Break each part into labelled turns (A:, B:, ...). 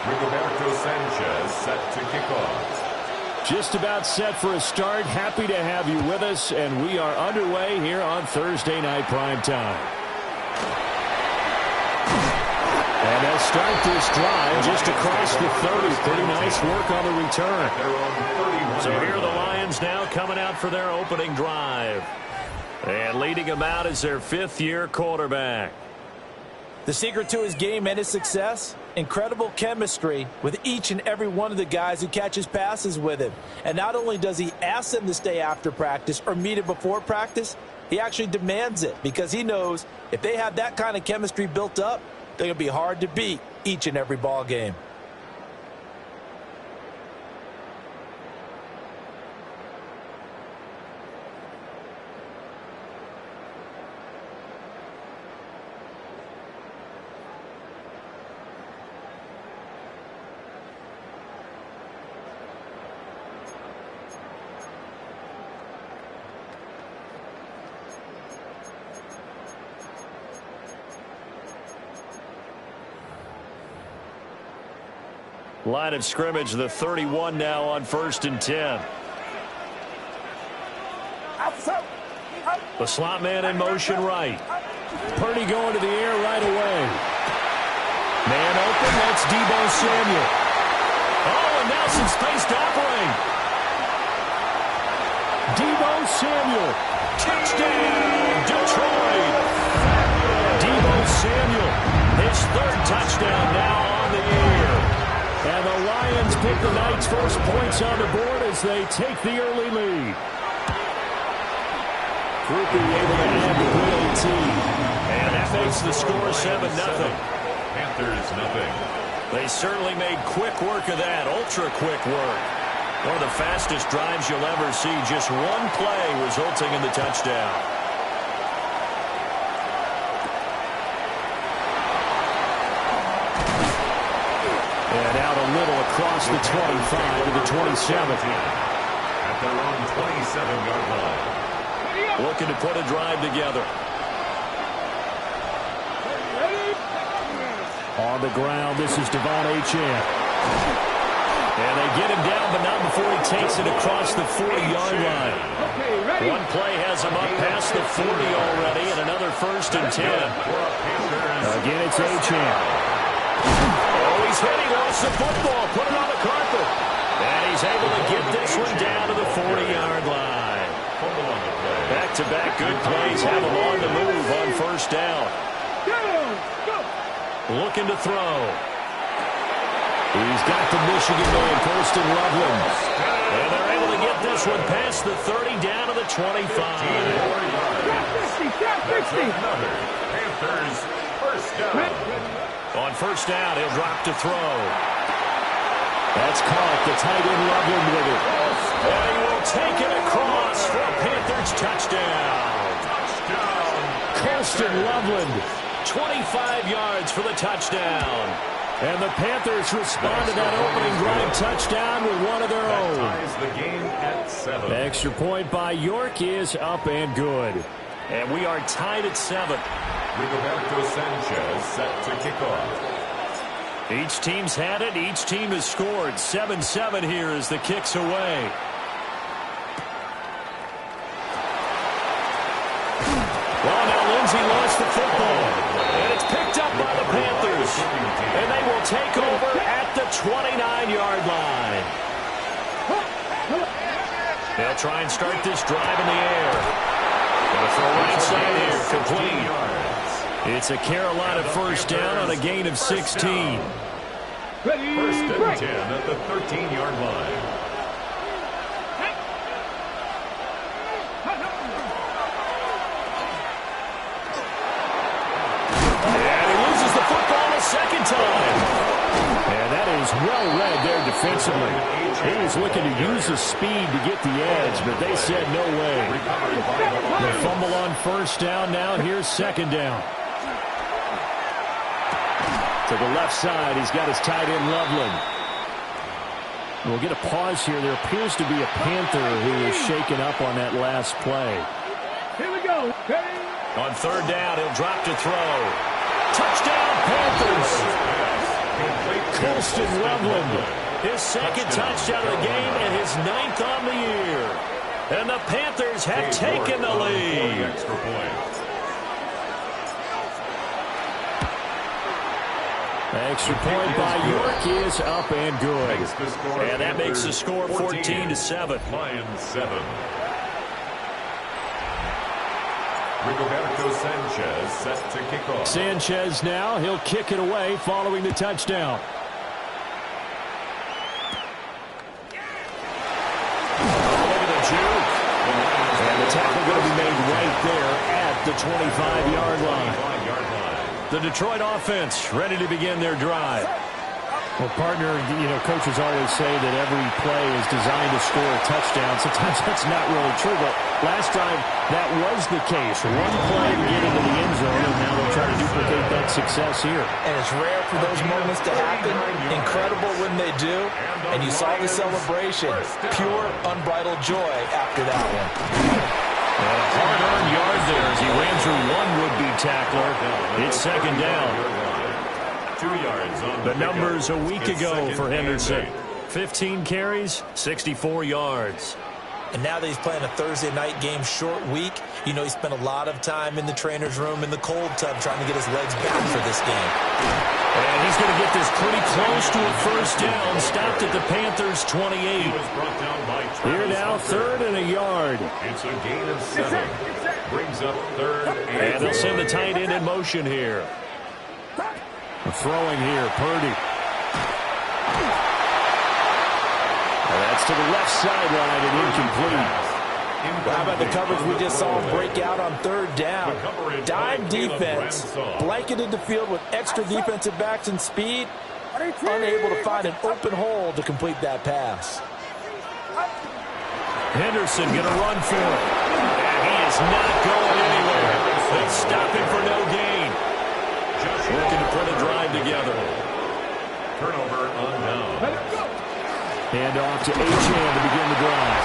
A: Rigoberto Sanchez set to kick off.
B: Just about set for a start. Happy to have you with us, and we are underway here on Thursday Night Prime Time. And they'll start this drive just across the 30. Pretty nice work on the return. So here are the Lions now coming out for their opening drive. And leading them out is their fifth-year quarterback.
C: The secret to his game and his success? Incredible chemistry with each and every one of the guys who catches passes with him. And not only does he ask them to stay after practice or meet him before practice, he actually demands it because he knows if they have that kind of chemistry built up, they're going to be hard to beat each and every ball game.
B: Line of scrimmage, the 31 now on 1st and 10. The slot man in motion right. Purdy going to the air right away. Man open, that's Deebo Samuel. Oh, and now some space to operate. Deebo Samuel. Touchdown, Detroit. Deebo Samuel, his third touchdown now on the year. And the Lions pick the night's first points on the board as they take the early lead. Groupie able to add the PAT. And that makes the score 7-0.
A: Panthers nothing.
B: They certainly made quick work of that, ultra-quick work. One of the fastest drives you'll ever see, just one play resulting in the touchdown. And out a little across the 25 to the 27.
A: At their own 27-yard line.
B: Looking to put a drive together. On the ground, this is Devon Achane. And they get him down, but not before he takes it across the 40-yard line. One play has him up past the 40 already, and another 1st and 10. Again, it's Achane. He's hit, he lost the football, put it on the carpet. And he's able to get this one down to the 40-yard line. Back-to-back good plays have him on the move on 1st down. Looking to throw. He's got the Michigan man, Kirsten Loveland. And they're able to get this one past the 30 down to the 25.
A: Panthers first down.
B: On 1st down, he'll drop to throw. That's caught. The tight end Loveland with it. And he will take it across for a Panthers touchdown. Kirsten Loveland, 25 yards for the touchdown. And the Panthers respond to that opening drive touchdown with one of their own.
A: Ties the game at 7.
B: Extra point by York is up and good. And we are tied at 7.
A: Rigoberto Sanchez set to kick off.
B: Each team's had it. Each team has scored. 7-7 here as the kick's away. Well, now Lindsay lost the football. And it's picked up by the Panthers. And they will take over at the 29-yard line. They'll try and start this drive in the air. Gonna throw right side here, complete. It's a Carolina 1st down on a gain of 16.
A: 1st and 10 at the 13-yard line.
B: And he loses the football a second time. And that is well read there defensively. He was looking to use his speed to get the edge, but they said no way. The fumble on 1st down now. Here's 2nd down. To the left side, he's got his tight end Loveland. We'll get a pause here. There appears to be a Panther who is shaken up on that last play.
D: Here we go.
B: On 3rd down, he'll drop to throw. Touchdown, Panthers! Colston Loveland, his second touchdown of the game and his 9th on the year. And the Panthers have taken the lead.
A: Extra point.
B: Extra point by York is up and good. And that makes the score 14-7.
A: Lions 7. Rigoberto Sanchez set to kick off.
B: Sanchez now, he'll kick it away following the touchdown. Look at the juke. And the tackle going to be made right there at the 25-yard line. The Detroit offense ready to begin their drive. Well, partner, coaches always say that every play is designed to score a touchdown. Sometimes that's not really true, but last drive, that was the case. One play to get into the end zone, and now they'll try to duplicate that success here.
C: And it's rare for those moments to happen. Incredible when they do. And you saw the celebration. Pure, unbridled joy after that one.
B: And a hard-earned yard there as he ran through one would-be tackler. It's second down.
A: 2 yards on
B: the numbers a week ago for Henderson. 15 carries, 64 yards.
C: And now that he's playing a Thursday night game, short week, he spent a lot of time in the trainer's room in the cold tub trying to get his legs back for this game.
B: And he's going to get this pretty close to a first down. Stopped at the Panthers' 28. Here now, 3rd and a yard.
A: It's a gain of 7. Brings up 3rd
B: and they'll send the tight end in motion here. Throwing here, Purdy. And that's to the left sideline and incomplete.
C: How about the coverage we just saw him break out on 3rd down? Dime defense, blanketed the field with extra defensive backs and speed, unable to find an open hole to complete that pass.
B: Henderson going to run for it. And he is not going anywhere. They'll stop him for no gain. Working to put a drive together.
A: Turnover on down.
B: Hand off to Achane to begin the drive.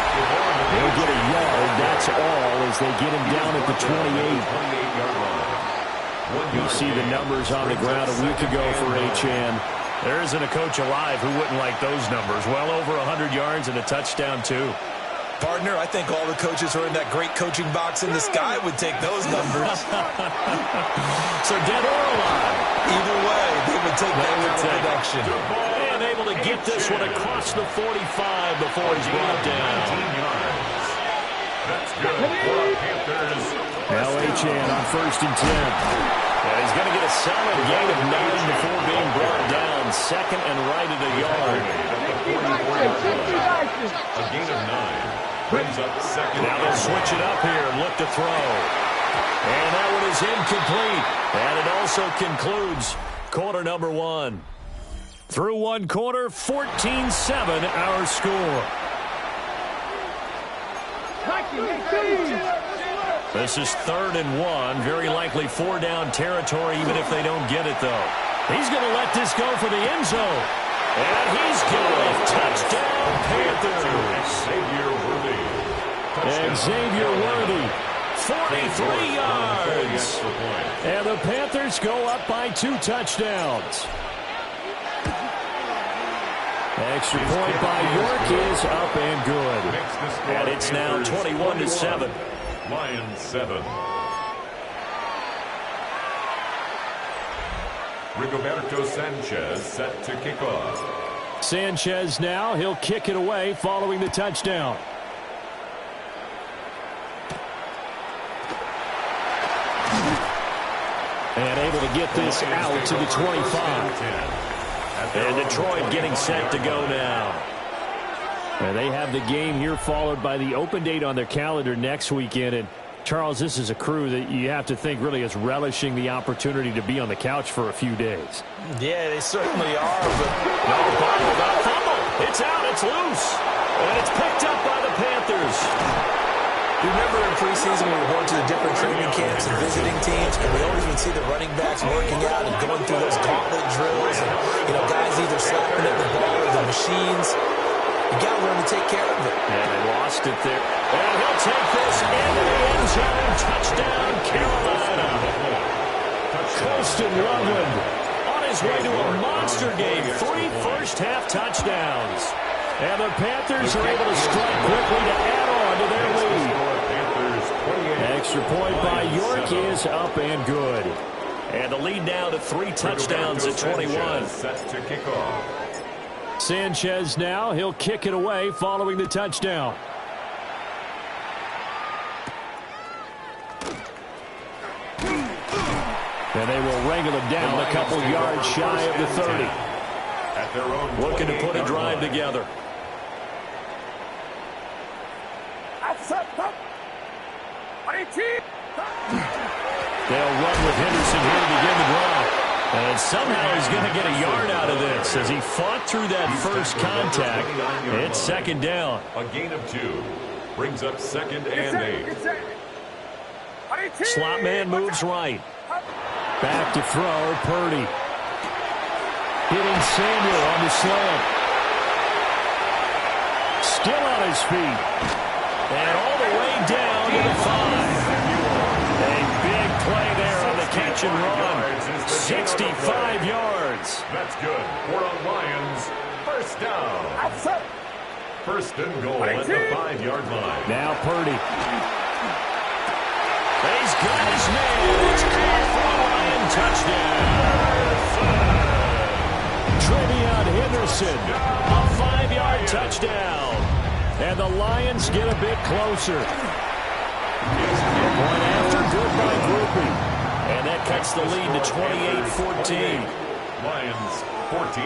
B: They'll get a yard, that's all, as they get him down at the 28. You see the numbers on the ground a week ago for Achane. There isn't a coach alive who wouldn't like those numbers. Well over 100 yards and a touchdown, too.
C: Partner, I think all the coaches who are in that great coaching box in the sky would take those numbers.
B: So dead or alive.
C: Either way, they would take that kind of production.
B: And able to get this one across the 45 before he's brought down.
A: That's good for Panthers.
B: Now Achane on 1st and 10. And he's going to get a solid gain of 9 before being brought down. 2nd and right at a yard.
A: A gain of 9. Brings up 2nd.
B: Now they'll switch it up here and look to throw. And that one is incomplete. And it also concludes quarter number 1. Through one quarter, 14-7 our score. This is 3rd and 1. Very likely 4-down territory, even if they don't get it, though. He's going to let this go for the end zone. And he's good. Touchdown, Panthers. And Xavier Worthy, 43 yards. And the Panthers go up by 2 touchdowns. Extra point by York is up and good. And it's now 21-7.
A: Lions 7. Rigoberto Sanchez set to kick off.
B: Sanchez now, he'll kick it away following the touchdown. And able to get this out to the 25. And Detroit getting set to go now. And they have the game here followed by the open date on their calendar next weekend. And Charles, this is a crew that you have to think really is relishing the opportunity to be on the couch for a few days.
C: Yeah, they certainly are. But
B: no ball, no fumble. It's out, it's loose. And it's picked up by the Panthers.
C: Remember in preseason we were going to the different training camps and visiting teams, and we always would see the running backs working out and going through those gauntlet drills, and guys either slapping at the ball or the machines. You got to learn to take care of it.
B: And they lost it there. And he'll take this into the end zone. Touchdown, Carolina. Colston Loveland on his his way to a monster game. 3 first-half touchdowns. And the Panthers are able to strike quickly to add on to their lead. Extra point by York is up and good. And the lead now to 3 touchdowns at 21.
A: Set to kick off.
B: Sanchez now, he'll kick it away following the touchdown. And they will wrangle him down a couple yards shy of the 30.
A: At their own
B: looking to put a drive together. They'll run with Henderson here to begin the drive. And somehow he's going to get a yard out of this as he fought through that first contact. It's second down.
A: A gain of 2. Brings up 2nd and 8.
B: Slot man moves right. Back to throw, Purdy. Hitting Samuel on the slant. Still on his feet. And all the way down to the 5. A big play there on the catch and run. 65 yards.
A: That's good for a Lions first down. First and goal at the 5-yard line.
B: Now Purdy. He's got his man. It's clear for a Lion touchdown. Trevion Henderson, a 5-yard touchdown. And the Lions get a bit closer. Point after, good by Groupie. And that cuts the lead to 28-14.
A: Lions 14.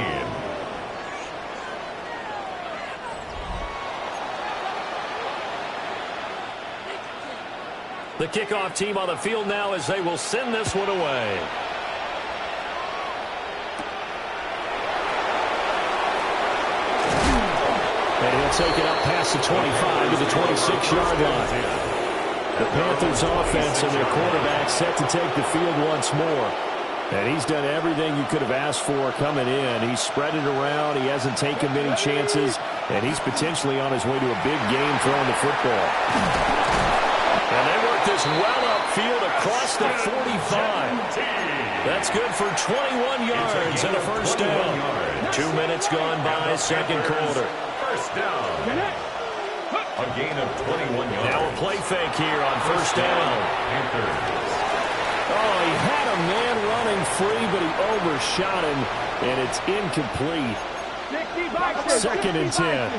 B: The kickoff team on the field now as they will send this one away. And he'll take it up past the 25 to the 26-yard line. The Panthers offense and their quarterback set to take the field once more. And he's done everything you could have asked for coming in. He's spread it around. He hasn't taken many chances. And he's potentially on his way to a big game throwing the football. And they work this well upfield across the 45. That's good for 21 yards and a first down. 2 minutes gone by, second quarter.
A: First down. A gain of 21 yards.
B: Now a play fake here on first down. Oh, he had a man running free, but he overshot him, and it's incomplete. 2nd and 10.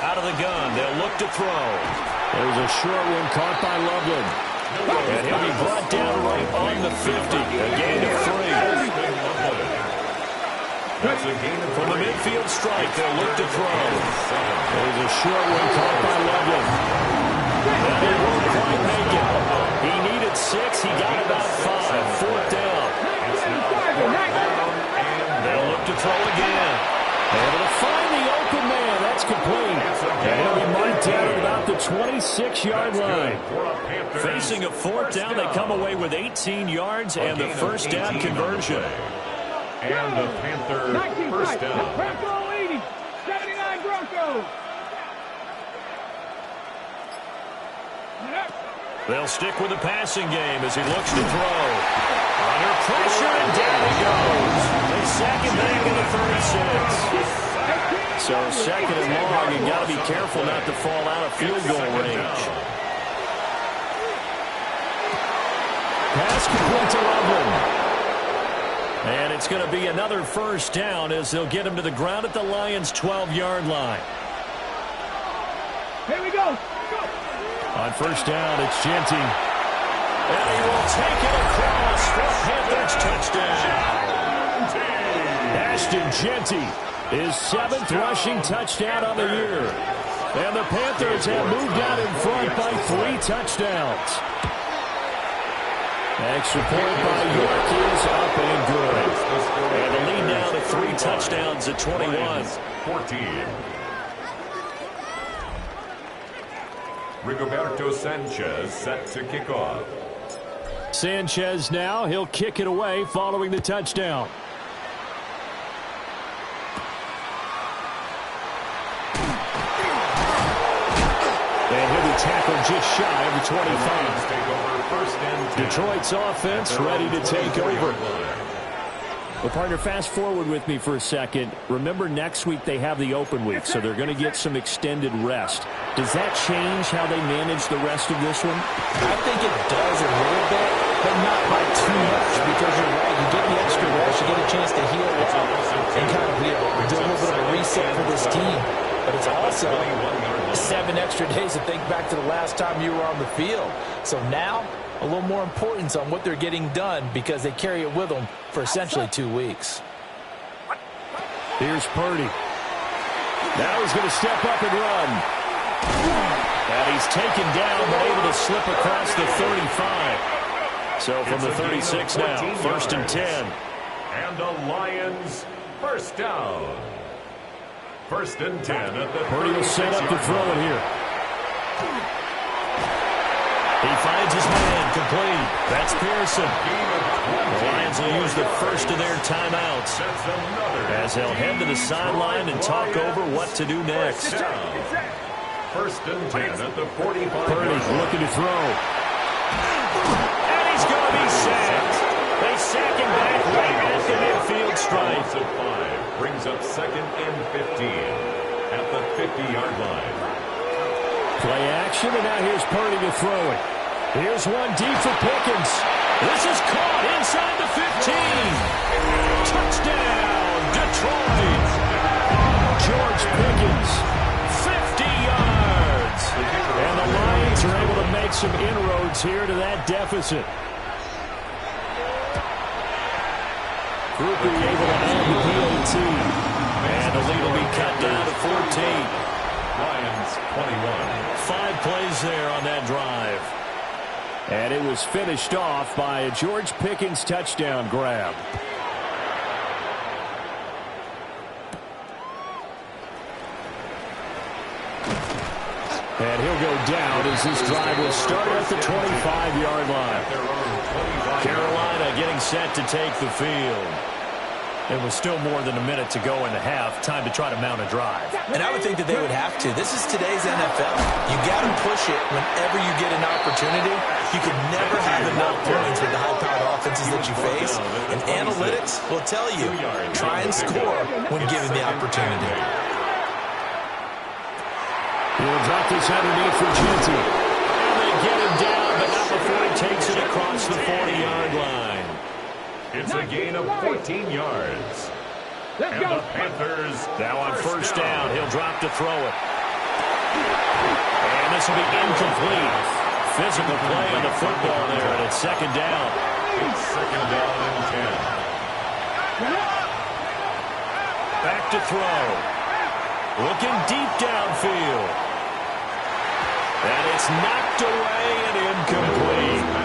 B: Out of the gun, they'll look to throw. There's a short one caught by Loveland. And he'll be brought down right on the 50. A gain of 3.
A: That's a gain of 3.
B: From the midfield strike, they'll look to throw. There's a short one caught by Loveland. And he won't quite make it. He needed 6. He got about 5. 4th down. They'll look to throw again. Able to find the open man. That's complete. And he'll be marked down at about the 26-yard line. Facing a 4th down, they come away with 18 yards and the first down conversion.
A: And the Panther first down.
D: 79 Broncos.
B: They'll stick with the passing game as he looks to throw. Under pressure, and down he goes. They sack him back in the 36. So 2nd and long, you got to be careful not to fall out of field goal range. Pass complete to Loveland. And it's going to be another first down as they'll get him to the ground at the Lions' 12-yard line.
D: Here we go.
B: On first down, it's Genty. And he will take it across for Panthers touchdown. Ashton Genty, his 7th rushing touchdown on the year. And the Panthers have moved out in front by 3 touchdowns. Extra point by York is up and good. And the lead now to 3 touchdowns at 21.
A: 14. Rigoberto Sanchez set to kick off.
B: Sanchez now, he'll kick it away following the touchdown. And he'll be tackle just shy of the 25. Detroit's offense ready to take over. Well, partner, fast forward with me for a second. Remember, next week they have the open week, so they're going to get some extended rest. Does that change how they manage the rest of this one?
C: I think it does a little bit, but not by too much, because you're right. You get the extra rest, you get a chance to heal up and kind of do a little bit of a reset for this team. But it's also 7 extra days to think back to the last time you were on the field. So now, a little more importance on what they're getting done because they carry it with them for essentially 2 weeks.
B: Here's Purdy. Now he's going to step up and run. And he's taken down but able to slip across the 35. So from the 36 now, 1st and 10.
A: And the Lions first down. 1st and 10 at the
B: Purdy will set up to throw it here. He finds his man, complete. That's Pearson. The Lions will use the first of their timeouts as they'll head to the sideline and talk over what to do next.
A: 1st and 10 at the 45.
B: Purdy looking to throw. And he's going to be sacked. They sack him back right at the midfield stripe.
A: Brings up 2nd and 15 at the 50-yard line.
B: Play action, and now here's Purdy to throw it. Here's one deep for Pickens. This is caught inside the 15. Touchdown, Detroit. George Pickens, 50 yards. And the Lions are able to make some inroads here to that deficit. Grouper able to add the PAT. And the lead will be cut down to 14.
A: Lions 21.
B: 5 plays there on that drive. And it was finished off by a George Pickens touchdown grab. And he'll go down as this drive will start at the 25-yard line. Carolina getting set to take the field. It was still more than a minute to go in the half. Time to try to mount a drive.
C: And I would think that they would have to. This is today's NFL. You got to push it whenever you get an opportunity. You can never have enough points with the high-powered offenses that you face. And analytics will tell you, try and score when given the opportunity.
B: He'll drop this underneath for Genty. And they get him down, but not before he takes it across the 40-yard line.
A: It's a gain of 14 yards. And the Panthers
B: now on 1st down. He'll drop to throw it. And this will be incomplete. Physical play on the football there, and it's 2nd down.
A: It's 2nd down and 10.
B: Back to throw. Looking deep downfield. And it's knocked away and incomplete.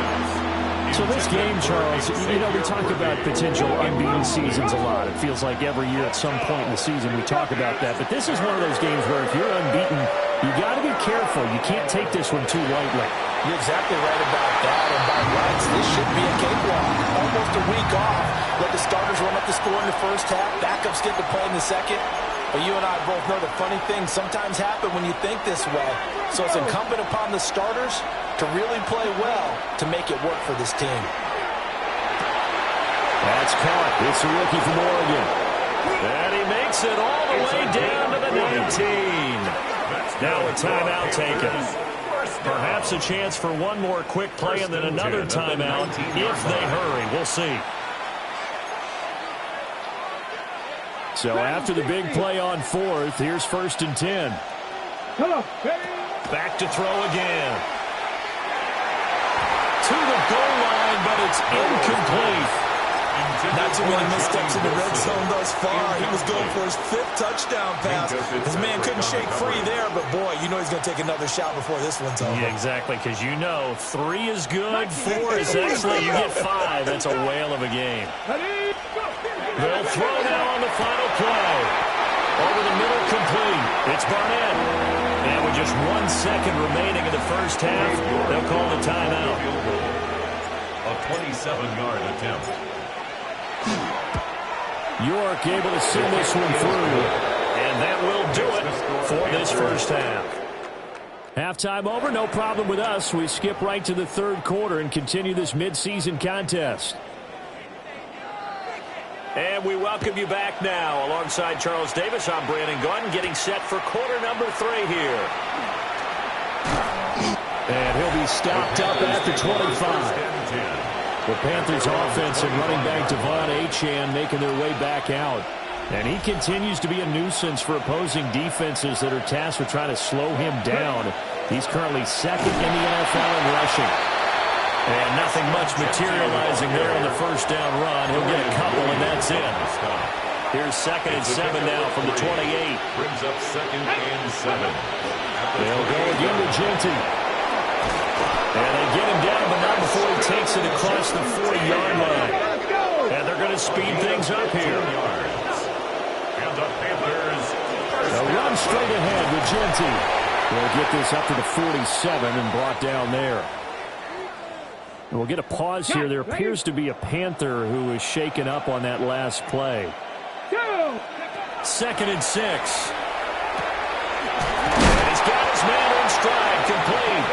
B: So this game, Charles, you know, we talk about potential unbeaten seasons a lot. It feels like every year at some point in the season we talk about that. But this is one of those games where if you're unbeaten, you got to be careful. You can't take this one too lightly.
C: You're exactly right about that. And by rights, this should be a cakewalk. Almost a week off. Let the starters run up the score in the first half. Backups get to play in the second. But you and I both know the funny things sometimes happen when you think this way. So it's incumbent upon the starters to really play well to make it work for this team.
B: That's caught. It's a rookie from Oregon. And he makes it all the way down to the 19. Now a timeout taken. Perhaps a chance for one more quick play and then another timeout if they hurry. We'll see. So after the big play on 4th, here's 1st and 10. Back to throw again. To the goal line, but it's incomplete.
C: Not too many missteps in the red zone thus far. He was going for his 5th touchdown pass. His man couldn't shake free there, but boy, you know he's going to take another shot before this one's over.
B: Yeah, exactly, because you know 3 is good, 4 is excellent. You get 5. That's a whale of a game. They'll throw now on the final play. Over the middle, complete. It's Barnett. And with just 1 second remaining in the first half, they'll call the timeout.
A: A 27-yard attempt.
B: York able to send this one through. And that will do it for this first half. Halftime over, no problem with us. We skip right to the third quarter and continue this midseason contest.
E: And we welcome you back now. Alongside Charles Davis, I'm Brandon Gordon, getting set for quarter number 3 here.
B: And he'll be stopped up at the 25. The Panthers offense and running back Devon Achane making their way back out. And he continues to be a nuisance for opposing defenses that are tasked with trying to slow him down. He's currently second in the NFL in rushing.
E: And nothing much materializing there on the first down run. He'll get a couple, and that's it. Here's 2nd and 7 now from the 28.
A: Brings up 2nd and 7.
B: They'll go again to Genty. And they get him down, but not before he takes it across the 40-yard line. And they're going to speed things up here.
A: And the Panthers
B: They'll run straight ahead with Genty. They'll get this up to the 47 and brought down there. And we'll get a pause here. There appears to be a Panther who is shaken up on that last play.
E: 2nd and 6. And he's got his man in stride, complete.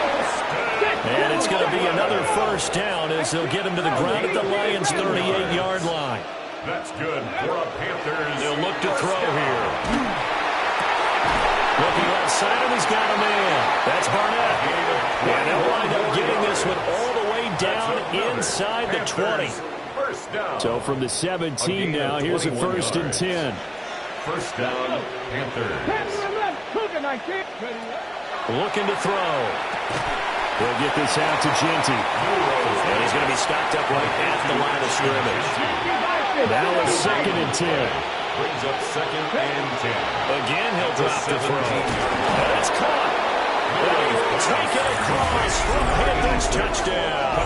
E: And it's going to be another first down as they'll get him to the ground at the Lions' 38-yard line.
A: That's good for a Panthers.
E: They'll look to throw here. Looking left side, and he's got a man. That's Barnett. And they'll wind up getting this one all the way down inside the 20.
B: So from the 17 now, here's a 1st and 10.
A: First down, Panthers.
E: Looking to throw.
B: They'll get this out to Genty.
E: And he's going to be stopped up right at the line of scrimmage.
B: Now a 2nd and 10.
A: Brings up 2nd and 10.
E: Again, he'll drop the throw. And it's caught. Taken across for Panthers touchdown.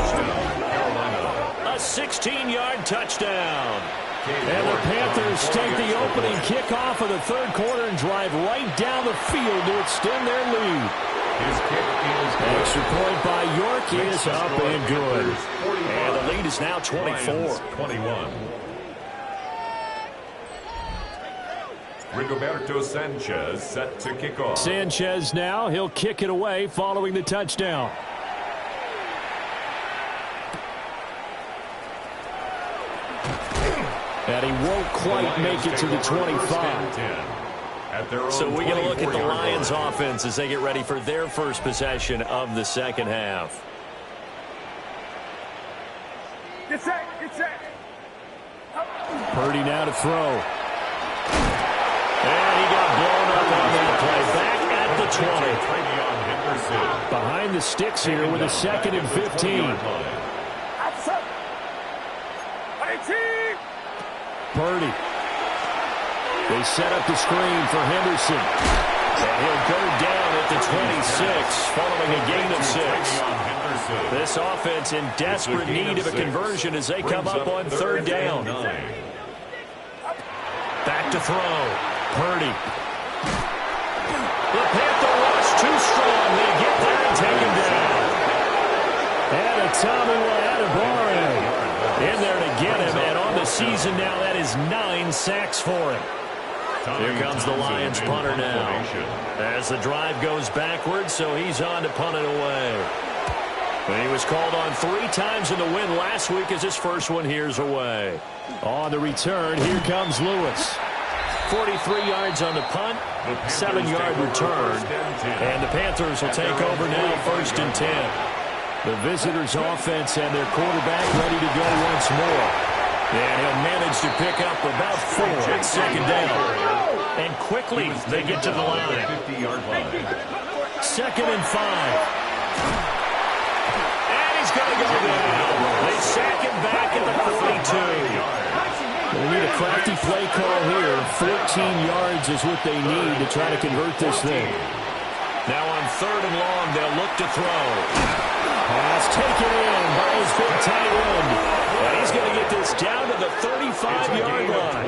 E: A 16-yard touchdown.
B: And the Panthers take the opening kickoff of the third quarter and drive right down the field to extend their lead.
A: His kick is good.
B: Extra point by York is up and good.
E: And the lead is now 24.
A: 21. Rigoberto Sanchez set to kick off.
B: Sanchez now, he'll kick it away following the touchdown. And he won't quite make it to the 25.
E: So we get a look at the Lions offense as they get ready for their first possession of the second half.
D: Get set, get set.
B: Purdy now to throw.
E: And he got blown up on that play. Back at the 20.
B: Behind the sticks here with a 2nd and 15. Purdy. They set up the screen for Henderson.
E: And he'll go down at the 26 following a gain of 6. This offense in desperate need of a conversion as they come up on 3rd down. Back to throw. Purdy. The Panther rush too strong. They get there and take him down.
B: And a Tommy Adebawore in there to get him. And on the season now, that is 9 sacks for him.
E: Here comes the Lions punter now. As the drive goes backwards, so he's on to punt it away. And he was called on 3 times in the win last week as his first one here's away.
B: On the return, here comes Lewis.
E: 43 yards on the punt, 7-yard return. And the Panthers will take over now, 1st and 10.
B: The visitors' offense and their quarterback ready to go once more.
E: And he'll manage to pick up about 4 at 2nd down. And quickly they get to the line.
B: 2nd and 5.
E: And he's going to go down. They sack him back at the 42.
B: They need a crafty play call here. 14 yards is what they need to try to convert this thing.
E: Now on 3rd and long, they'll look to throw.
B: Pass taken in by his big tight end.
E: And he's going to get this down to the 35-yard line.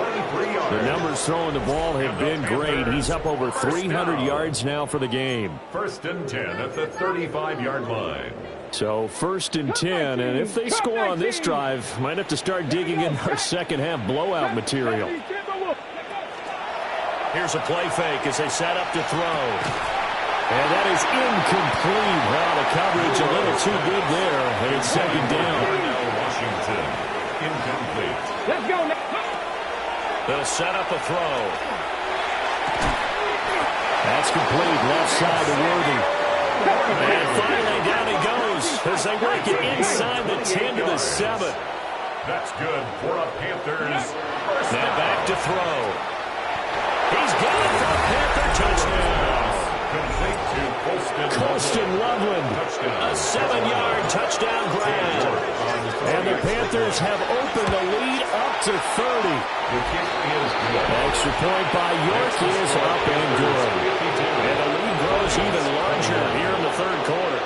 B: The numbers throwing the ball have been great. He's up over 300 yards now for the game.
A: 1st and 10 at the 35-yard line.
B: So 1st and 10, and if they score on this drive, might have to start digging in our second half blowout material.
E: Here's a play fake as they set up to throw.
B: And that is incomplete. Well, the coverage a little too good there, and it's second down.
A: Washington, incomplete.
D: Let's go now.
E: They'll set up a throw.
B: That's complete. Left side to Worthy.
E: And finally down he goes as they work it inside the 10 to the 7.
A: That's good for a Panthers.
E: Now back to throw. He's got it for a Panther touchdown.
A: Complete to
B: Colston Loveland.
E: A 7-yard touchdown grab.
B: And the Panthers have opened the lead up to 30.
A: The kick is good.
B: Extra point by York is up and good.
E: And the lead grows even larger here in the third quarter.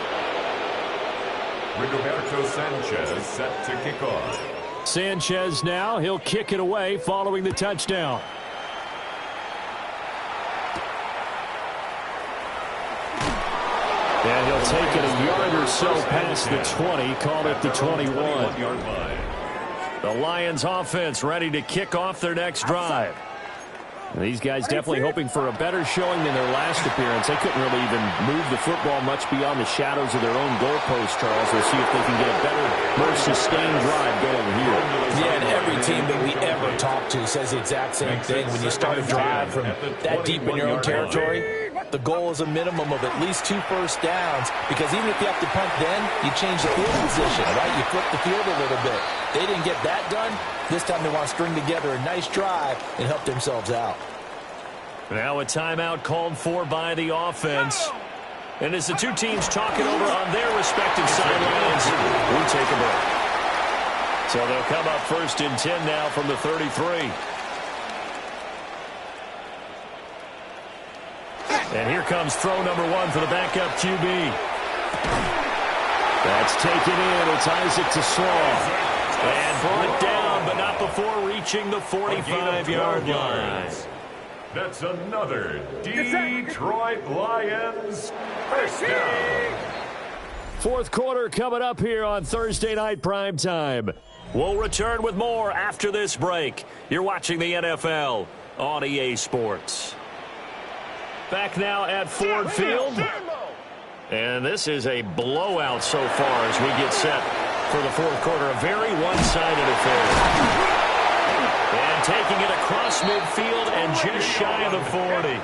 A: Rigoberto Sanchez set to kick off.
B: Sanchez now, he'll kick it away following the touchdown. And he'll take it a yard or so past the 20, call it the 21.
E: The Lions offense ready to kick off their next drive.
B: These guys definitely hoping for a better showing than their last appearance. They couldn't really even move the football much beyond the shadows of their own goalpost, Charles. We'll see if they can get a better, more sustained drive going here.
C: Yeah, and every team that we ever talk to says the exact same thing. When you start a drive from that deep in your own territory, the goal is a minimum of at least 2 first downs, because even if you have to punt then, you change the field position, right? You flip the field a little bit. They didn't get that done. This time they want to string together a nice drive and help themselves out.
E: Now a timeout called for by the offense. And as the two teams talk it over on their respective sidelines, we take a break. So they'll come up 1st and 10 now from the 33. And here comes throw number 1 for the backup QB.
B: That's taken in. It's Isaac to Slaw.
E: And brought down, but not before reaching the 45-yard line.
A: That's another Detroit Lions first down.
B: Fourth quarter coming up here on Thursday Night Primetime.
E: We'll return with more after this break. You're watching the NFL on EA Sports. Back now at Ford Field. And this is a blowout so far as we get set for the fourth quarter. A very one-sided affair. And taking it across midfield and just shy of the 40.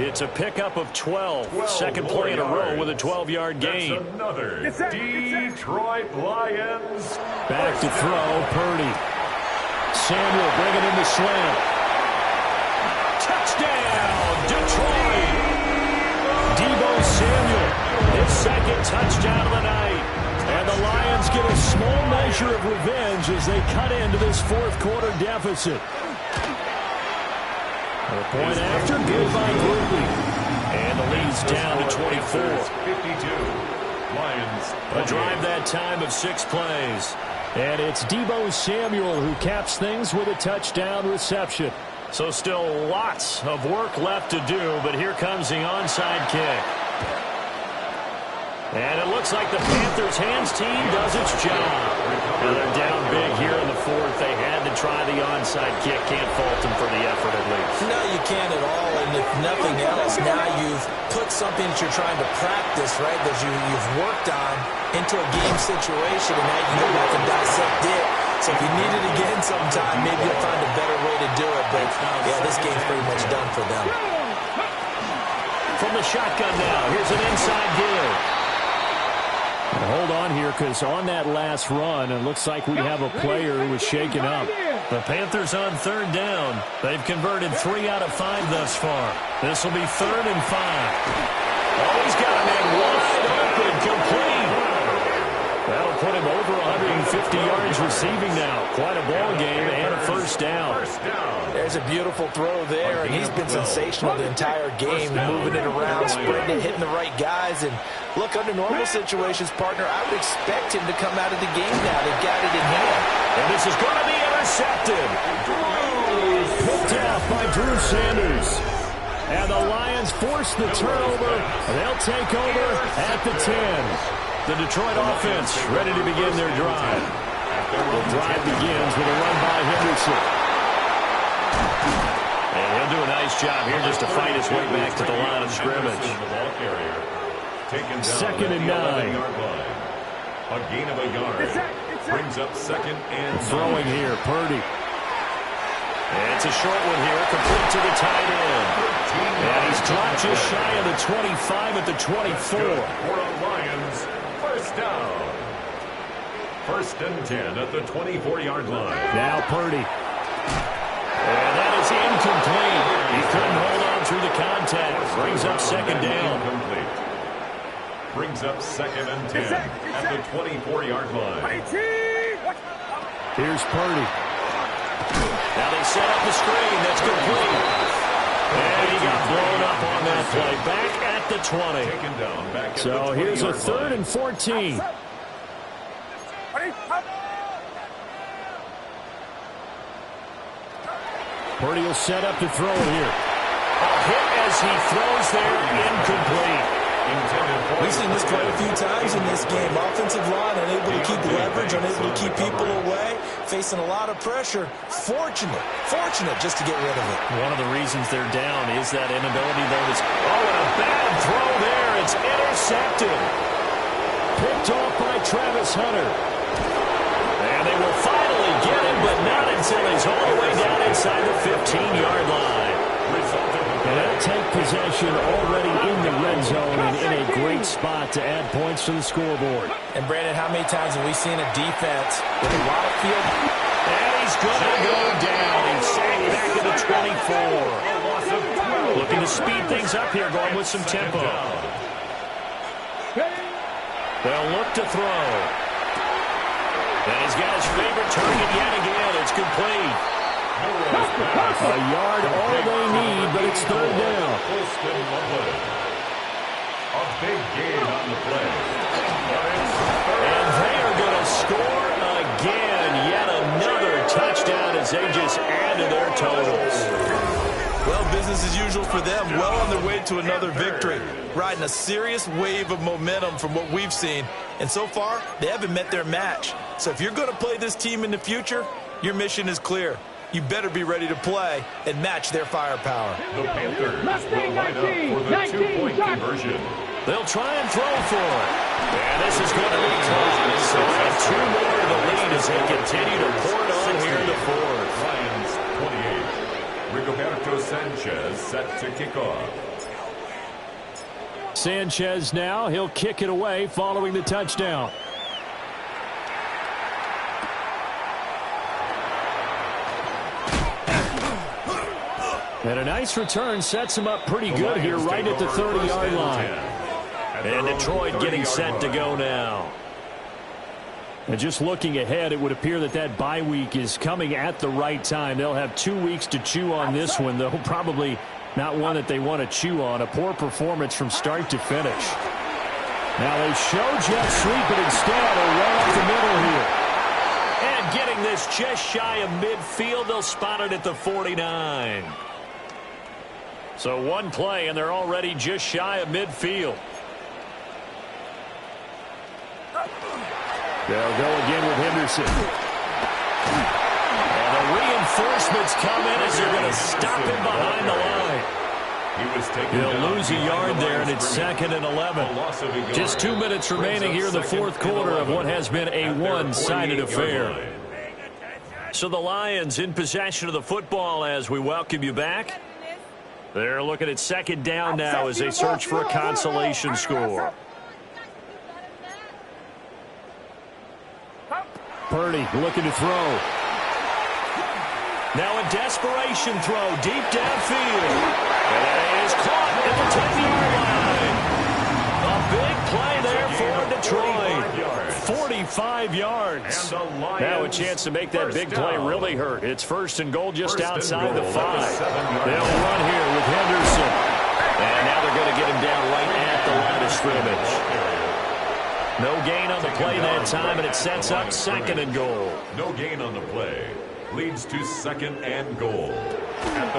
E: It's a pickup of 12. Second play in a row with a 12-yard gain.
A: That's another Detroit Lions.
B: Back to throw, Purdy. Samuel bringing in the slant.
E: Touchdown, Detroit!
B: Deebo Samuel.
E: His second touchdown of the night.
B: And the Lions get a small measure of revenge as they cut into this fourth quarter deficit. A point after, good by Gurley.
E: And the lead's down to 24.
A: 52. Lions.
E: A drive that time of 6 plays.
B: And it's Deebo Samuel who caps things with a touchdown reception.
E: So still lots of work left to do, but here comes the onside kick. And it looks like the Panthers' hands team does its job. Now they're down big here in the fourth. They had to try the onside kick. Can't fault them for the effort at least.
C: No, you can't at all. And if nothing else, now you've put something that you're trying to practice, right, that you've worked on into a game situation, and now you can go back and dissect it. So if you need it again sometime, maybe you'll find a better way to do it. But, yeah, this game's pretty much done for them.
E: From the shotgun now, here's an inside give.
B: Hold on here, because on that last run, it looks like we have a player who was shaken up.
E: The Panthers on third down. They've converted 3 out of 5 thus far. This will be 3rd and 5. Oh, he's got a man wide open, complete. That'll put him over 150 yards receiving now. Quite a ball game and a first down.
C: There's a beautiful throw there, and he's been sensational the entire game, moving it around, spreading it, hitting the right guys. And look, under normal situations, partner, I would expect him to come out of the game now. They've got it in hand.
E: And this is going to be intercepted.
B: Picked off by Drew Sanders. And the Lions force the turnover. They'll take over at the 10.
E: The Detroit offense ready to begin their drive.
B: The drive begins with a run by Henderson.
E: And He'll do a nice job here just to fight his way back to the line of scrimmage.
B: Second and 9.
A: A gain of a yard. Brings up second and
B: throwing here, Purdy.
E: It's a short one here, complete to the tight end. And he's dropped just shy of the 25 at the 24.
A: For a Lions first down. First and 10 at the 24-yard line.
B: Now Purdy.
E: And that is incomplete. He couldn't hold on through the contact. Brings up second down.
A: Incomplete. Brings up second and 10 at the 24-yard line.
B: Here's Purdy.
E: Now they set up the screen. That's complete. And he got blown up on that play. Back at the 20.
A: Taken down back at
B: So
A: the
B: here's a
A: 20-yard
B: third
A: line.
B: and 14. Purdy will set up to throw it here.
E: A hit as he throws there, incomplete.
C: We've seen this quite a few times in this game. Offensive line unable to keep leverage, unable to keep people away, facing a lot of pressure. Fortunate just to get rid of it.
E: One of the reasons they're down is that inability, though. And a bad throw there. It's intercepted.
B: Picked off by Travis Hunter.
E: And they will finally get him, but not until he's all the way down inside the 15-yard line.
B: And they'll take possession already in the red zone and in a great spot to add points to the scoreboard.
C: And, Brandon, how many times have we seen a defense with a lot of field?
E: And he's going to go down. He's sacked back to the 24. Looking to speed things up here, going with some tempo. They'll look to throw. And he's got his favorite target yet again. It's complete.
B: A yard all they need, but it's third down.
A: A big gain on the play.
E: And they are going to score again. Yet another touchdown as they just add to their totals.
C: Well, business as usual for them. Well on their way to another victory. Riding a serious wave of momentum from what we've seen. And so far, they haven't met their match. So if you're going to play this team in the future, your mission is clear. You better be ready to play and match their firepower.
A: The Panthers will line up for the two-point conversion.
E: They'll try and throw for it. And this is going to be close. So they have two more to the lead as they continue to pour it on here in the fourth.
A: Lions 28. Rigoberto Sanchez set to kick off.
B: Sanchez now. He'll kick it away following the touchdown. And a nice return sets him up pretty good here right at the 30-yard line.
E: And Detroit getting set to go now.
B: And just looking ahead, it would appear that that bye week is coming at the right time. They'll have 2 weeks to chew on this one, though probably not one that they want to chew on. A poor performance from start to finish. Now they show jet sweep, but instead a run up the middle here.
E: And getting this just shy of midfield, they'll spot it at the 49. So one play, and they're already just shy of midfield.
B: They'll go again with Henderson.
E: And the reinforcements come in as they're going to stop him behind the line. He'll lose a yard there, and it's second and 11. Just 2 minutes remaining here in the fourth quarter of what has been a one-sided affair. So the Lions in possession of the football as we welcome you back. They're looking at second down now as they search for a consolation score.
B: Purdy looking to throw.
E: Now a desperation throw deep downfield. And it is caught at the 10-yard line. A big play there for Detroit. 45 yards. Now a chance to make that big play really hurt. It's first and goal just outside the 5. They'll run here with Henderson. And now they're going to get him down right at the line of scrimmage. No gain on the play that time, and it sets up second and goal.
A: No gain on the play. Leads to second and goal.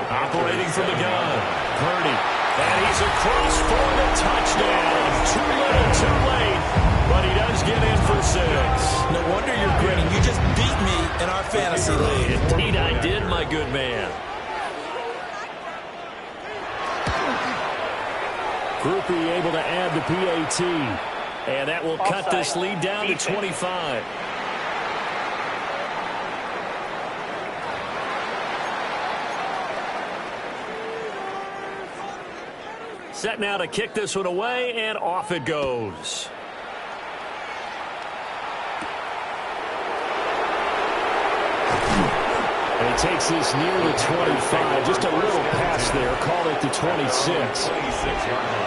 E: Operating from the gun. Purdy. And he's across for the touchdown. Too little, too late. But he does get in for 6.
C: No wonder you're grinning. You just beat me in our fantasy league.
E: Indeed I did, my good man.
B: Groupie able to add the PAT. And that will cut this lead down to 25. Set now to kick this one away, and off it goes. And he takes this near the 25. Just a little pass there. Call it the 26.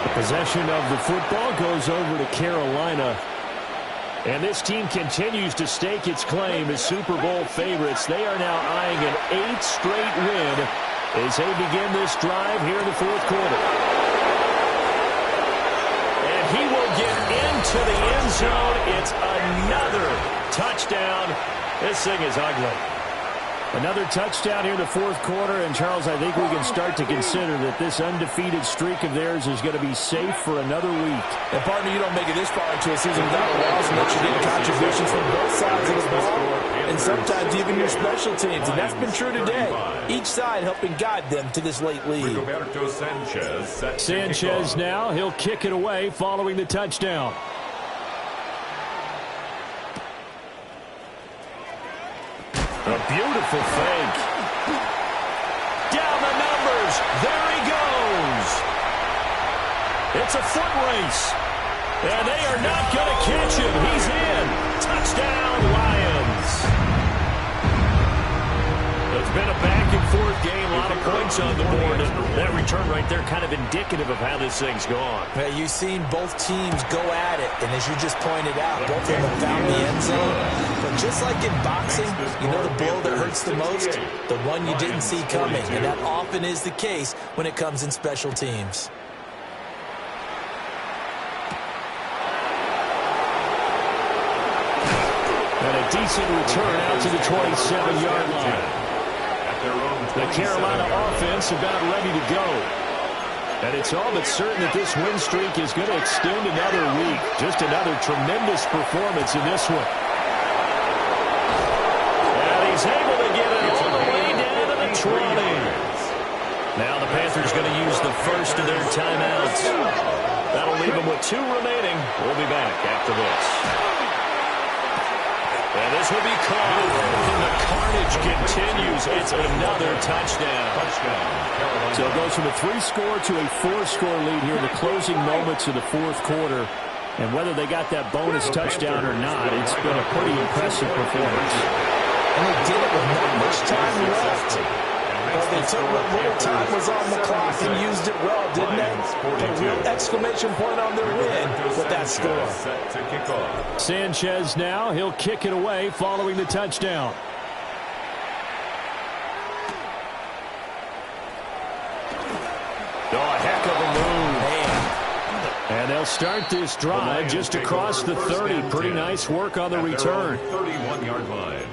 B: The possession of the football goes over to Carolina. And this team continues to stake its claim as Super Bowl favorites. They are now eyeing an 8th straight win as they begin this drive here in the fourth quarter. He will get into the end zone. It's another touchdown. This thing is ugly. Another touchdown here in the fourth quarter. And, Charles, I think we can start to consider that this undefeated streak of theirs is going to be safe for another week.
C: And, partner, you don't make it this far into a season without a loss unless you're getting contributions from both sides of the ball and sometimes even your special teams. And that's been true today. Each side helping guide them to this late lead.
B: Sanchez now. He'll kick it away following the touchdown. A beautiful fake. Down the numbers. There he goes. It's a foot race. And they are not going to catch him. He's in. Touchdown, Lions. It's been a back-and-forth game, a lot of points on the board, and that return right there kind of indicative of how this thing's gone.
C: Hey, you've seen both teams go at it, and as you just pointed out, both of them have found the end zone. But just like in boxing, you know the blow that hurts the most? The one you didn't see coming, and that often is the case when it comes in special teams.
B: And a decent return out to the 27-yard line. The Carolina offense about ready to go. And it's all but certain that this win streak is going to extend another week. Just another tremendous performance in this one. And he's able to get it all the way down to the 20. Now the Panthers going to use the first of their timeouts. That'll leave them with 2 remaining. We'll be back after this. And this will be called. And the carnage continues. It's another touchdown. So it goes from a 3-score to a 4-score lead here in the closing moments of the fourth quarter. And whether they got that bonus touchdown or not, it's been a pretty impressive performance.
C: And they did it with not much time left. But they took what little time was on the clock and used it well, didn't they? Put a real exclamation point on their win with that score.
B: Sanchez now. He'll kick it away following the touchdown. Oh, a heck of a move. Man. And they'll start this drive just across the 30. Pretty nice work on the return.
A: 31-yard line.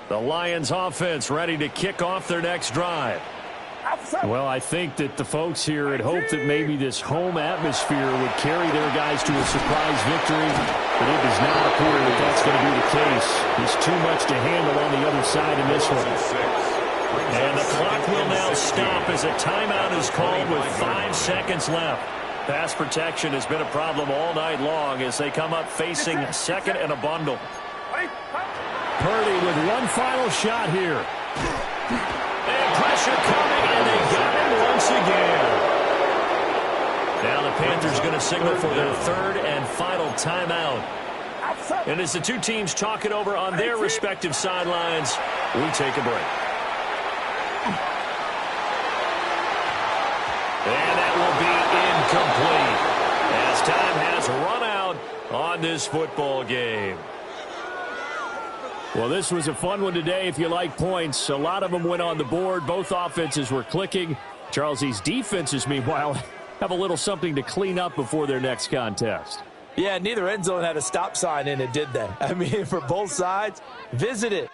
B: The Lions offense ready to kick off their next drive. Well, I think that the folks here had hoped that maybe this home atmosphere would carry their guys to a surprise victory, but it does not appear that that's going to be the case. There's too much to handle on the other side in this one. And the clock will now stop as a timeout is called with 5 seconds left. Pass protection has been a problem all night long as they come up facing second and a bundle. Purdy with one final shot here. And pressure coming, and they got him once again. Now the Panthers going to signal for their 3rd and final timeout. And as the two teams talk it over on their respective sidelines, we take a break. And that will be incomplete as time has run out on this football game. Well, this was a fun one today if you like points. A lot of them went on the board. Both offenses were clicking. Charles, these defenses, meanwhile, have a little something to clean up before their next contest.
C: Yeah, neither end zone had a stop sign in it, did they? I mean, for both sides, visit it.